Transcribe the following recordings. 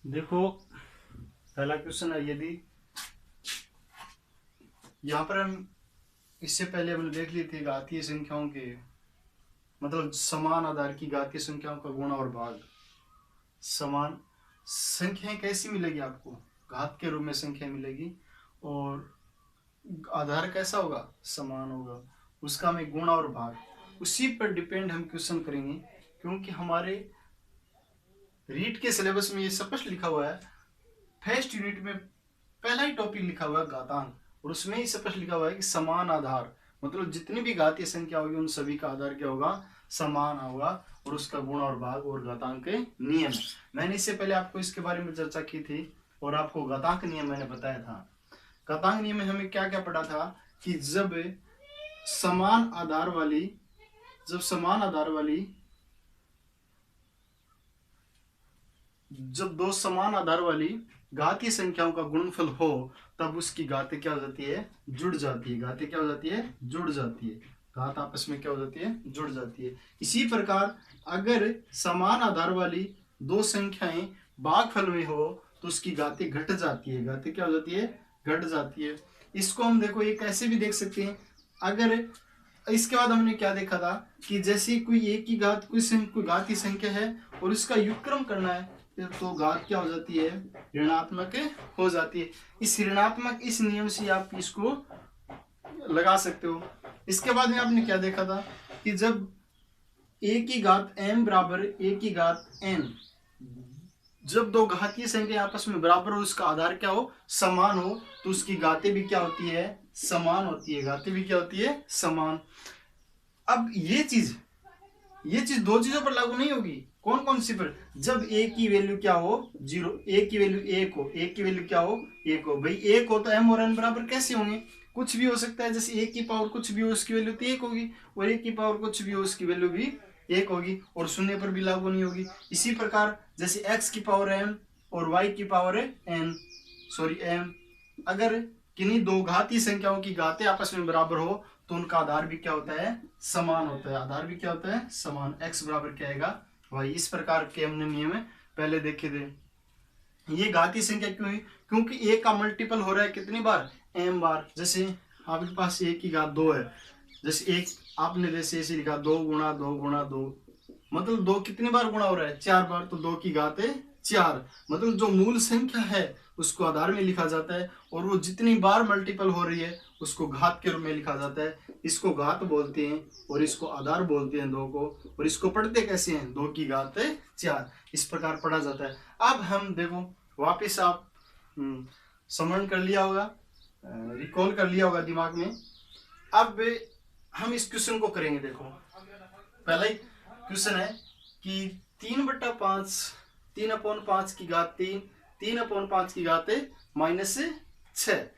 देखो, पहला क्वेश्चन है, यदि यहाँ पर हम इससे पहले हमने देख ली थी घातीय संख्याओं के मतलब समान आधार की घातीय संख्याओं का गुणा और भाग। समान संख्याएं कैसी मिलेगी आपको? घात के रूप में संख्या मिलेगी और आधार कैसा होगा? समान होगा। उसका हमें गुणा और भाग उसी पर डिपेंड हम क्वेश्चन करेंगे, क्योंकि हमारे रीट के सिलेबस में ये स्पष्ट लिखा हुआ है। फर्स्ट यूनिट में पहला ही टॉपिक लिखा हुआ है घातांक, और उसमें ही स्पष्ट लिखा हुआ है कि समान आधार मतलब जितनी भी घातीय संख्या होगी उन सभी का आधार क्या होगा? समान होगा, और उसका गुण और भाग और घातांक के नियम। मैंने इससे पहले आपको इसके बारे में चर्चा की थी और आपको घातांक नियम मैंने बताया था। घातांक नियम में हमें क्या क्या पढ़ा था कि जब समान आधार वाली जब दो समान आधार वाली घातीय संख्याओं का गुणनफल हो तब उसकी घातें क्या हो जाती है? जुड़ जाती है। घातें क्या हो जाती है? जुड़ जाती है। घात आपस में क्या हो जाती है? जुड़ जाती है। इसी प्रकार अगर समान आधार वाली दो संख्याएं भागफल में हो तो उसकी घातें घट जाती है। घातें क्या हो जाती है? घट जाती है। इसको हम देखो ये कैसे भी देख सकते हैं। अगर इसके बाद हमने क्या देखा था कि जैसे कोई एक की घात कोई घातीय संख्या है और उसका युगक्रम करना है तो घात क्या हो जाती है? ऋणात्मक हो जाती है। इस ऋणात्मक इस नियम से आप इसको लगा सकते हो। इसके बाद में आपने क्या देखा था कि जब a की घात m बराबर a की घात n, जब दो घातीय संख्या आपस में बराबर हो उसका आधार क्या हो? समान हो, तो उसकी घातें भी क्या होती है? समान होती है। घातें भी क्या होती है? समान। अब ये चीज दो चीजों पर लागू नहीं होगी। कौन कौन सी पर? जब a की वैल्यू क्या हो? 0, a की वैल्यू 1 हो, a की वैल्यू क्या हो? 1 हो। भाई 1 हो तो m और n बराबर कैसे होंगे? कुछ भी हो सकता है। जैसे a की पावर कुछ भी हो उसकी वैल्यू तो 1 होगी, और a की पावर कुछ भी हो उसकी वैल्यू भी 1 होगी, और शून्य पर भी लागू नहीं होगी। इसी प्रकार जैसे x की पावर m और y की पावर m, अगर किन्हीं दो घातीय संख्याओं की घातें आपस में बराबर हो तो उनका आधार भी क्या होता है? समान होता है। आधार भी क्या होता है? समान। x बराबर क्या आएगा? y। इस प्रकार के हमने नियम पहले देखे थे। ये घातीय संख्या क्यों है? क्योंकि a का मल्टीपल हो रहा है कितनी बार? m बार। जैसे आपके पास a की घात 2 है, जैसे एक आपने जैसे ऐसे लिखा 2 गुणा 2 गुणा 2, मतलब 2 कितनी बार गुणा हो रहा है? 4 बार। तो 2 की घात है 4। मतलब जो मूल संख्या है उसको आधार में लिखा जाता है, और वो जितनी बार मल्टीपल हो रही है उसको घात के रूप में लिखा जाता है। इसको घात बोलते हैं और इसको आधार बोलते हैं 2 को। और इसको पढ़ते कैसे हैं? 2 की घात 4। इस प्रकार पढ़ा जाता है। अब हम देखो वापिस आप स्मरण कर लिया होगा, रिकॉल कर लिया होगा दिमाग में। अब हम इस क्वेश्चन को करेंगे। देखो पहला ही क्वेश्चन है कि 3/5 3/5 की घात 3 3/5 की घात -6।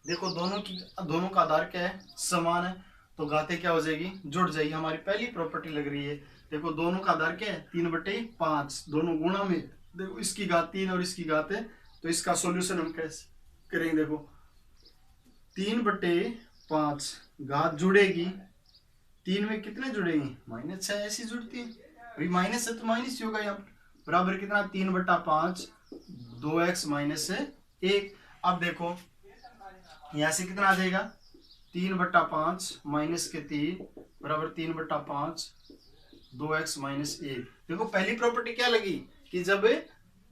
देखो दोनों का आधार क्या है? समान है, तो घातें क्या हो जाएगी? जुड़ जाएगी। हमारी पहली प्रॉपर्टी लग रही है। देखो दोनों का आधार क्या है? 3/5, दोनों गुणा में। देखो इसकी घात 3 और इसकी घात है, तो इसका सॉल्यूशन हम कैसे करेंगे? देखो 3/5 घात जुड़ेगी, 3 में कितने जुड़ेंगे? -6 ऐसी जुड़ती है। अभी माइनस है तो माइनस ही होगा। यहाँ बराबर कितना? 3/5 2x - 1। अब देखो यहाँ से कितना आ जाएगा? 3/5 -3 बराबर 3/5 2x - 1। देखो पहली प्रॉपर्टी क्या लगी कि जब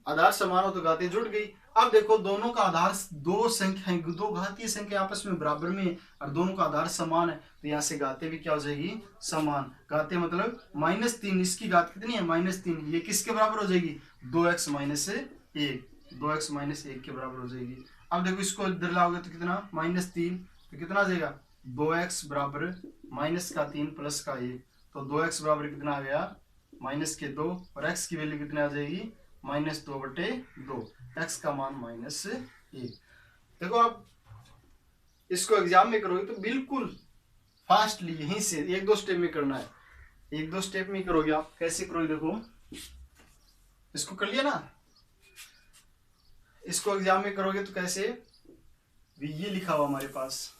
आधार समान हो तो घातें जुड़ गई। अब देखो दोनों का आधार दो घातीय संख्या आपस में बराबर में और दोनों का आधार समान है, तो यहाँ से घातें भी क्या हो जाएगी? समान। घातें मतलब -3, इसकी घात कितनी है? -3। ये किसके बराबर हो जाएगी? 2x - 1, 2x - 1 के बराबर हो जाएगी। अब देखो इसको इधर लाओगे तो कितना? -3, तो कितना आ जाएगा? 2x बराबर -3 + 1, तो 2x बराबर कितना आ गया? -2, और x की वैल्यू कितनी आ जाएगी? -2/2। x का मान -1। देखो आप इसको एग्जाम में करोगे तो बिल्कुल फास्टली यहीं से 1-2 स्टेप में करना है। 1-2 स्टेप में करोगे आप। कैसे करोगे? देखो इसको कर लिया ना। इसको एग्जाम में करोगे तो कैसे? ये लिखा हुआ हमारे पास,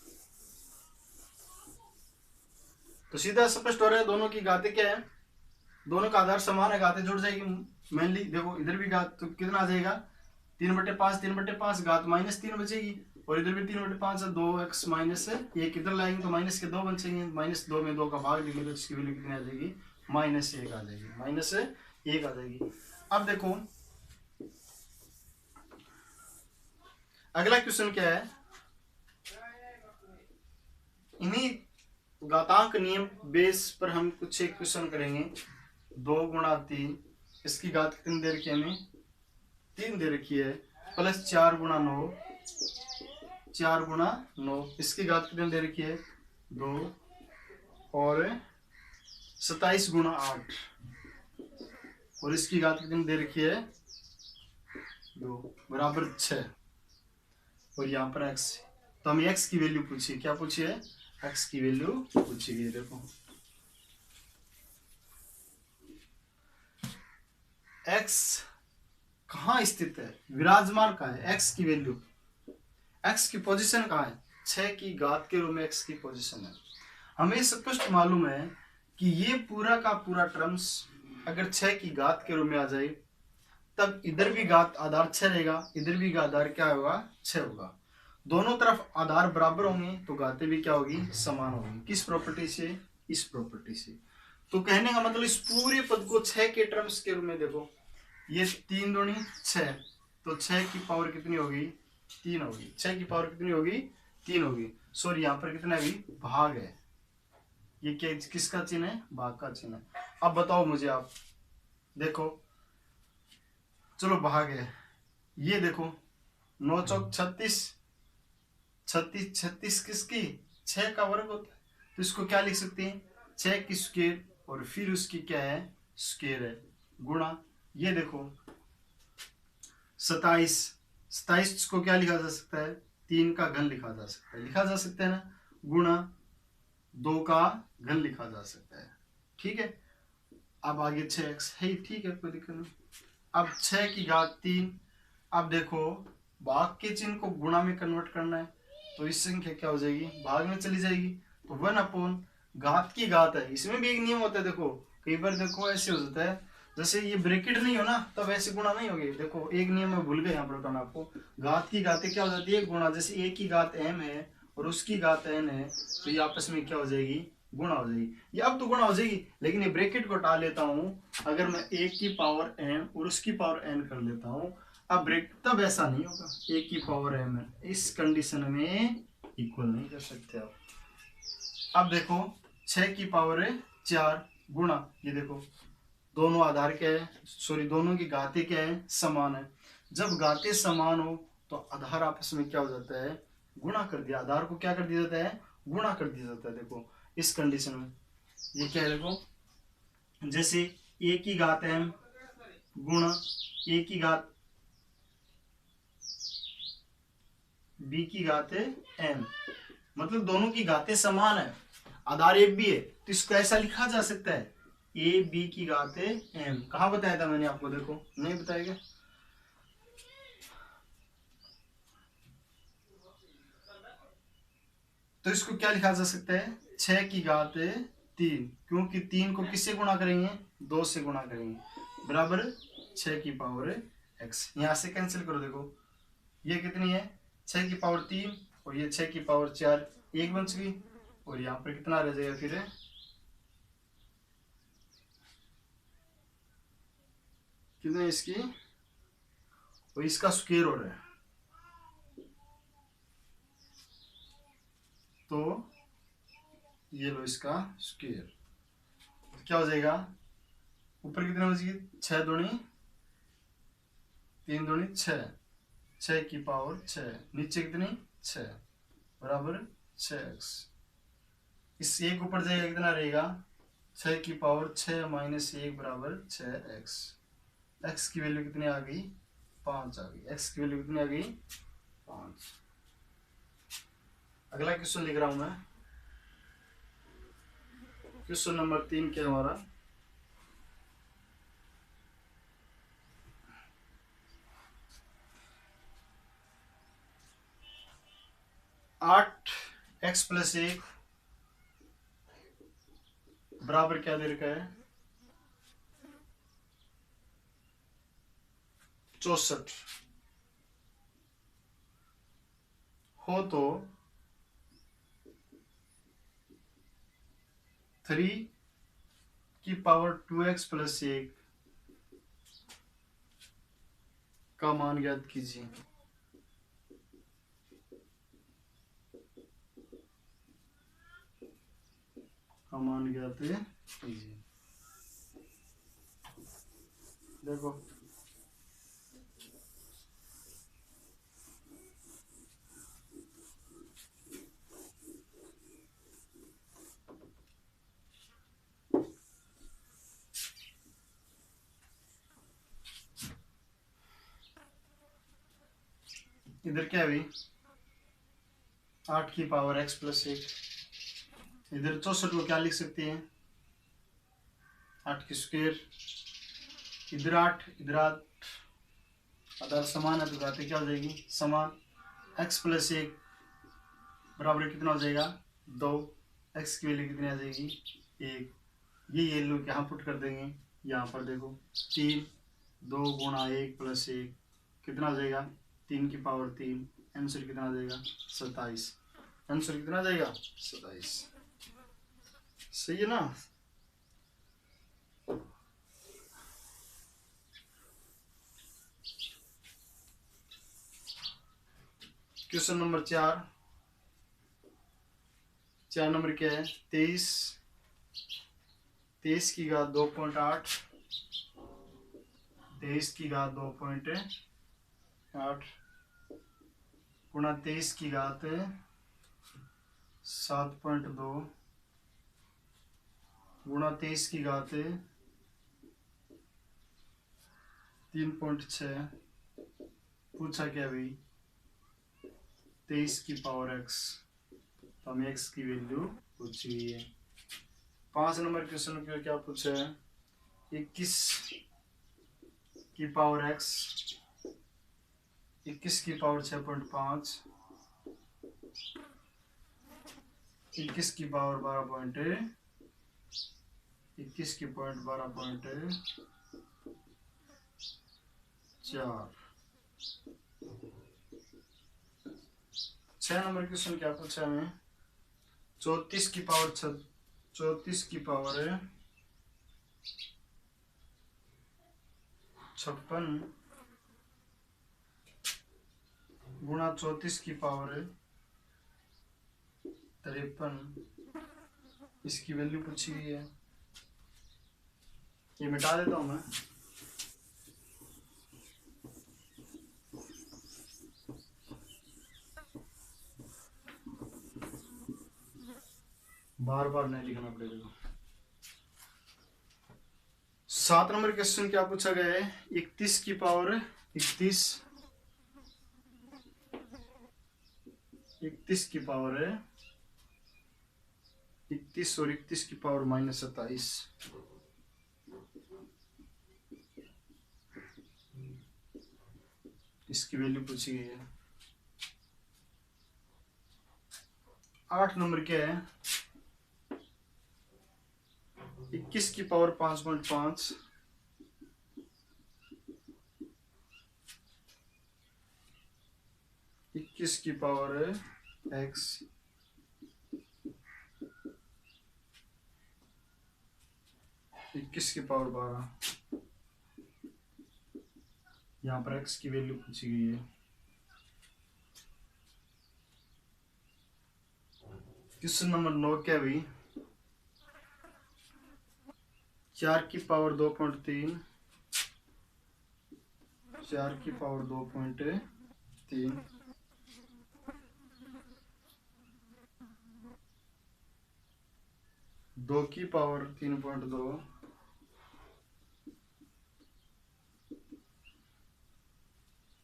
तो सीधा स्पष्ट हो रहा है दोनों की घातें क्या है? दोनों का आधार समान है, घातें जुड़ जाएगी। मेनली देखो इधर भी घात तो कितना आ जाएगा? 3/5, 3/5 घात -3 बचेगी, और इधर भी 3/5 है, 2x माइनस 1 इधर लाएंगे तो माइनस के 2 बचेंगे, -2 में 2 का भाग देंगे तो इसकी वैल्यू कितनी आ जाएगी, -1 आ जाएगी, -1 आ जाएगी। अब देखो अगला क्वेश्चन क्या है, इन्हीं घातांक नियम बेस पर हम कुछ एक क्वेश्चन करेंगे। 2 गुणा 3, इसकी घात कितनी दे रखी है हमें, 3 दे रखी है, प्लस 4 गुणा 9, 4 गुणा 9, इसकी घात कितनी दे रखी है, 2, और 27 गुणा 8, और इसकी घात कितनी दे रखी है, 2, बराबर 6, और यहाँ पर x, तो हमें x की वैल्यू पूछिए, क्या पूछिए, x की वैल्यू पूछी गई। देखो x कहाँ स्थित है, विराजमान कहाँ है, x की वैल्यू, x की पोजीशन कहाँ है, 6 की घात के रूप में x की पोजीशन है। हमें स्पष्ट मालूम है कि ये पूरा का पूरा टर्म्स अगर 6 की घात के रूप में आ जाए तब इधर भी घात आधार 6 रहेगा, इधर भी आधार क्या होगा, 6 होगा, दोनों तरफ आधार बराबर होंगे तो घातें भी क्या होगी, समान होगी। किस प्रॉपर्टी से, इस प्रॉपर्टी से। तो कहने का मतलब इस पूरे पद को 6 के टर्म्स के रूप में देखो, ये 3 दूनी 6, तो 6 की पावर कितनी होगी, 3 होगी, 6 की पावर कितनी होगी, 3 होगी, सॉरी यहाँ पर कितना भी भाग है, ये क्या किसका चिन्ह है, भाग का चिन्ह है। अब बताओ मुझे आप, देखो चलो भाग है, ये देखो 9 चौक 36, 36 किसकी, 6 का वर्ग होता है, तो इसको क्या लिख सकते हैं, 6 की स्क्वायर और फिर उसकी क्या है, स्क्वायर है, गुणा, ये देखो 27 को क्या लिखा जा सकता है, 3 का घन लिखा जा सकता है, लिखा जा सकता है ना, गुणा 2 का घन लिखा जा सकता है, ठीक है। अब आगे 6x है, ठीक है, कोई दिक्कत नहीं। अब 6 की घात 3, अब देखो भाग के चिन्ह को गुणा में कन्वर्ट करना है, तो इस संख्या क्या हो जाएगी, भाग में चली जाएगी, तो 1 घात की घात है, इसमें भी एक नियम होता है, देखो कई बार देखो ऐसे हो जाता है, जैसे ये ब्रैकेट नहीं हो ना तब ऐसे गुणा नहीं होगी, देखो एक नियम मैं भूल गया यहाँ पर बताना आपको, घात की घातें क्या हो जाती है, गुणा, जैसे a की घात m है और उसकी घात n है, तो ये आपस में क्या हो जाएगी, गुणा हो जाएगी, ये अब तो गुणा हो जाएगी, लेकिन ये ब्रैकेट को हटा लेता हूँ, अगर मैं a की पावर m और उसकी पावर n कर लेता हूँ, अब ब्रेक तब ऐसा नहीं होगा, a की पावर m है, इस कंडीशन में इक्वल नहीं कर सकते आप। अब देखो 6 की पावर है 4 गुणा, ये देखो दोनों आधार क्या है, सॉरी दोनों की घातें क्या है, समान है, जब घातें समान हो तो आधार आपस में क्या हो जाता है, गुणा कर दिया, आधार को क्या कर दिया जाता है, गुणा कर दिया जाता है। देखो इस कंडीशन में ये क्या है, देखो जैसे a की घात m गुणा a की घात b की घात m, मतलब दोनों की घातें समान है, आधार एक भी है, तो इसको ऐसा लिखा जा सकता है a b की घात m, कहा बताया था मैंने आपको, देखो नहीं बताएगा, तो इसको क्या लिखा जा सकता है, 6 की घात 3, क्योंकि 3 को किससे गुणा करेंगे, 2 से गुणा करेंगे, बराबर 6 की पावर x, यहां से कैंसिल करो, देखो ये कितनी है, 6 की पावर 3 और ये 6 की पावर 4, एक बच गई, और यहाँ पर कितना रह जाएगा फिर, कितने इसकी, और इसका स्क्वायर हो रहा है, तो ये लो इसका स्क्वायर, क्या हो जाएगा, ऊपर कितने बच गई, 6 दूनी 3 दूनी 6, 6 की पावर 6, नीचे कितनी 6, बराबर 6x, इस एक ऊपर जाएगा कितना रहेगा, 6 की पावर 6 माइनस 1 बराबर 6x, x की वैल्यू कितनी आ गई, 5 आ गई, x की वैल्यू कितनी आ गई, 5। अगला क्वेश्चन लिख रहा हूं मैं, क्वेश्चन नंबर 3 क्या हमारा, 8x प्लस 1 बराबर क्या दे रखा है, 64, हो तो 3 की पावर 2x प्लस 1 का मान ज्ञात कीजिए। का मान ज्ञात कीजिए। देखो इधर क्या हुई, 8 की पावर x प्लस 1। इधर 64 को क्या लिख सकते हैं, 8 की स्क्वायर। इधर 8 इधर 8, आधार समान है तो घातें क्या हो जाएगी, समान। x प्लस 1 बराबर कितना हो जाएगा, 2। x की वैल्यू कितनी आ जाएगी, 1। ये लोग यहाँ पुट कर देंगे, यहाँ पर देखो 3, 2 गुणा 1 प्लस 1 कितना हो जाएगा, 3 की पावर 3। आंसर कितना आ जाएगा, 27। आंसर कितना आ जाएगा, 27। सही है ना। Question number 4। 4 नंबर क्या है, 23 की घात 2.8, 23 की घात 2.8 गुणा 23 की घात 7.2 गुणा 23 की घात 3.6। पूछा क्या भाई, 23 की पावर x, तो हमें x की वैल्यू पूछी हुई है। 5 नंबर क्वेश्चन में क्या पूछा है, 21 की पावर x, 21 की पावर 6.5, 21 की पावर 12.4, 6 नंबर क्वेश्चन क्या पूछा हमें, 34 की पावर 56 गुणा 34 की पावर 53, इसकी वैल्यू पूछी गई है। ये मिटा देता हूं मैं। बार बार नहीं लिखना पड़ेगा। 7 नंबर क्वेश्चन क्या पूछा गया है, 31 की पावर 31, 31 की पावर 31 और 31 की पावर -27, इसकी वैल्यू पूछी गई है। 8 नंबर क्या है, 21 की पावर 5.5, 21 की पावर x, 21 की पावर 12, यहाँ पर x की वैल्यू पूछी गई है। क्वेश्चन नंबर 9 क्या हुई, 4 की पावर 2.3, 4 की पावर 2.3 2 की पावर 3.2,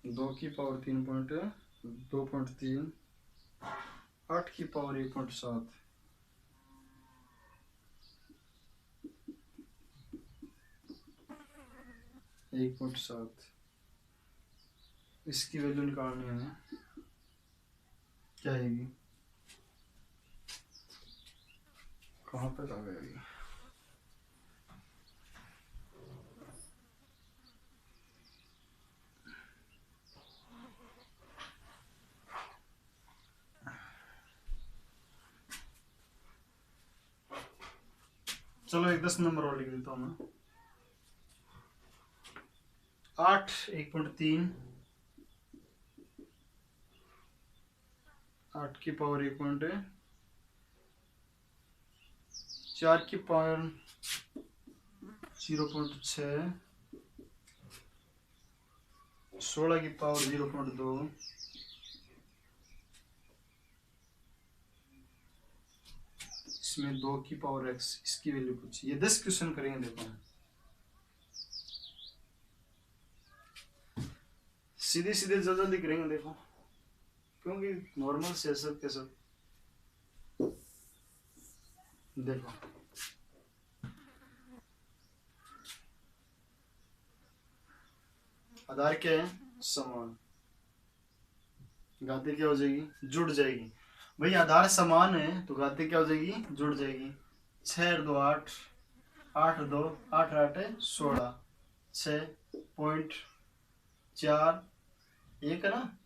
2 की पावर 2.3, 8 की पावर 1.7, 1.7, इसकी वैल्यू निकालनी है, क्या आएगी, कहाँ पर आ गई। चलो एक 10 नंबर और लिख देता हूँ मैं। 8 1.3, 8 की पावर 1.4 की पावर 0.6, 16 की पावर 0.2, इसमें 2 की पावर x, इसकी वैल्यू पूछी। ये 10 क्वेश्चन करेंगे। देखो सीधे सीधे जल्दी करेंगे देखो, क्योंकि नॉर्मल से सब के सब। देखो आधार क्या है, समान, घाते क्या हो जाएगी, जुड़ जाएगी। भाई आधार समान है तो घाते क्या हो जाएगी, जुड़ जाएगी। 6 2 8, 8 2 8 8 16, 6.4 1 है ना,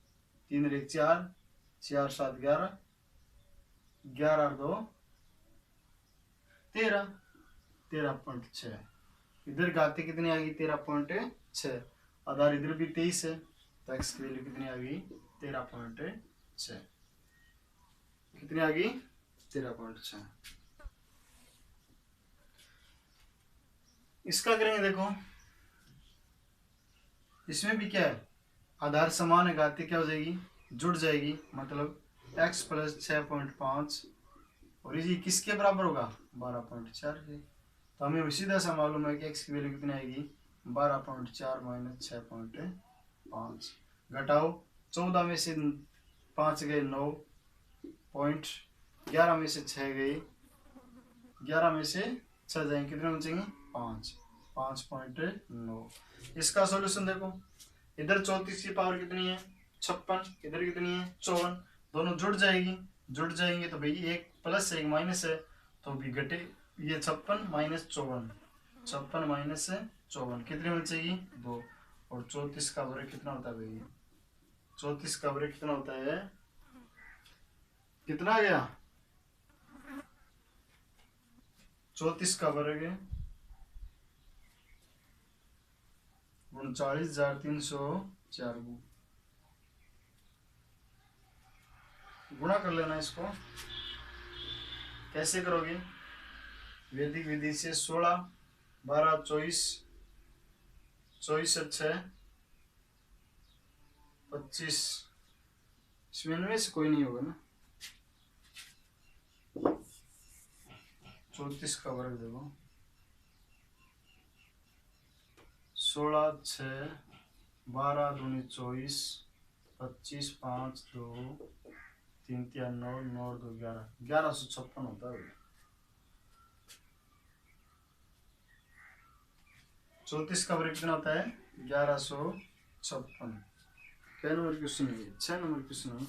3 1 4, 4 7 11, 11 2 13, 13.6। इधर घाते कितनी आ गई, 13.6। आधार इधर भी 23 है तो एक्स की वैल्यू कितनी आ गई, 13.6। कितनी आ गई, 13.6। इसका करेंगे देखो, इसमें भी क्या है, आधार समान है, घाते क्या हो जाएगी, जुड़ जाएगी। मतलब x प्लस 6.5 और ये किसके बराबर होगा, 12.4 के। तो हमें सीधा सा मालूम है कि x की वैल्यू कितनी आएगी, 12.4 माइनस 6.5। घटाओ, 14 में से 5 गए 9 पॉइंट, 11 में से 6 गए, 11 में से 6 जाएंगे, कितने बचेंगे, 5, 5.9। इसका सॉल्यूशन देखो, इधर 34 की पावर कितनी है, 56, इधर कितनी है, 54। दोनों जुड़ जाएगी, जुड़ जाएंगे तो भाई एक प्लस एक माइनस है तो भी घटे। ये 56 माइनस 54, 56 माइनस 54 कितनी बचेगी, 2। और 34 का वर्ग कितना होता है भाई, 34 का वर्ग कितना होता है, कितना आ गया, 34 का वर्ग 39,304। गुणा कर लेना इसको। कैसे करोगे, वैदिक विधि से 16 12 24, 24 और 6 25, इसमें इनमें से कोई नहीं होगा ना। 34 का वर्ग देखो, 16 6 12 दूनी 24, 25 5 2 3 3 9 9 2 11, 1156 होता है। 34 का वर्ग कितना होता है, 1156। क्या नंबर क्वेश्चन है, 6 नंबर क्वेश्चन है।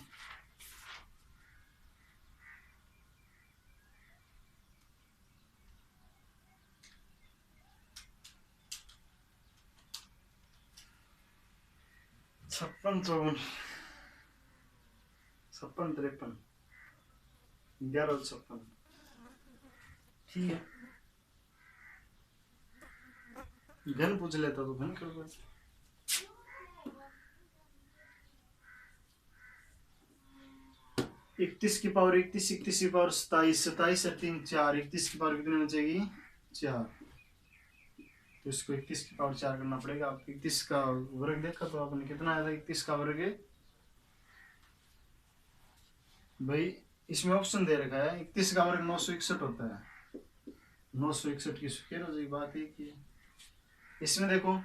छप्पन 54, 56 53, 1156। ठीक है, घन पूछ लेता तो घन कर दो। 31 की पावर 31, 31 की पावर 27, 27 और 3 4, 31 की पावर कितनी बचेगी, 4। तो इसको 31 की पावर 4 करना पड़ेगा। आप 31 का वर्ग देखा तो आपने कितना आया था, 31 का वर्ग भाई इसमें ऑप्शन दे रखा है, 31 का वर्ग 961 होता है। 961 की स्क्वायर हो जाएगी, बात एक ही है। इसमें देखो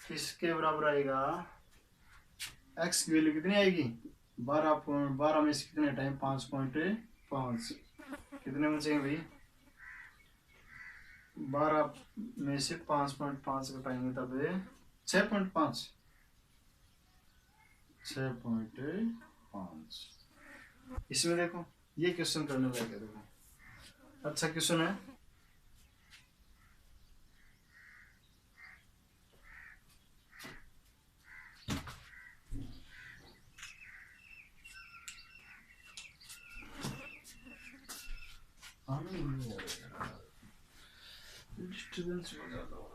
किसके बराबर आएगा, x की वैल्यू कितनी आएगी, 12 में से कितने टाइम 5.5, कितने बचेंगे भाई, 12 में से 5.5 घटाएंगे तब 6.5, 6.5। इसमें देखो ये क्वेश्चन करने लायक है, देखो अच्छा क्वेश्चन है। हाँ डिस्टर्बेंस बहुत ज्यादा हो रहा है।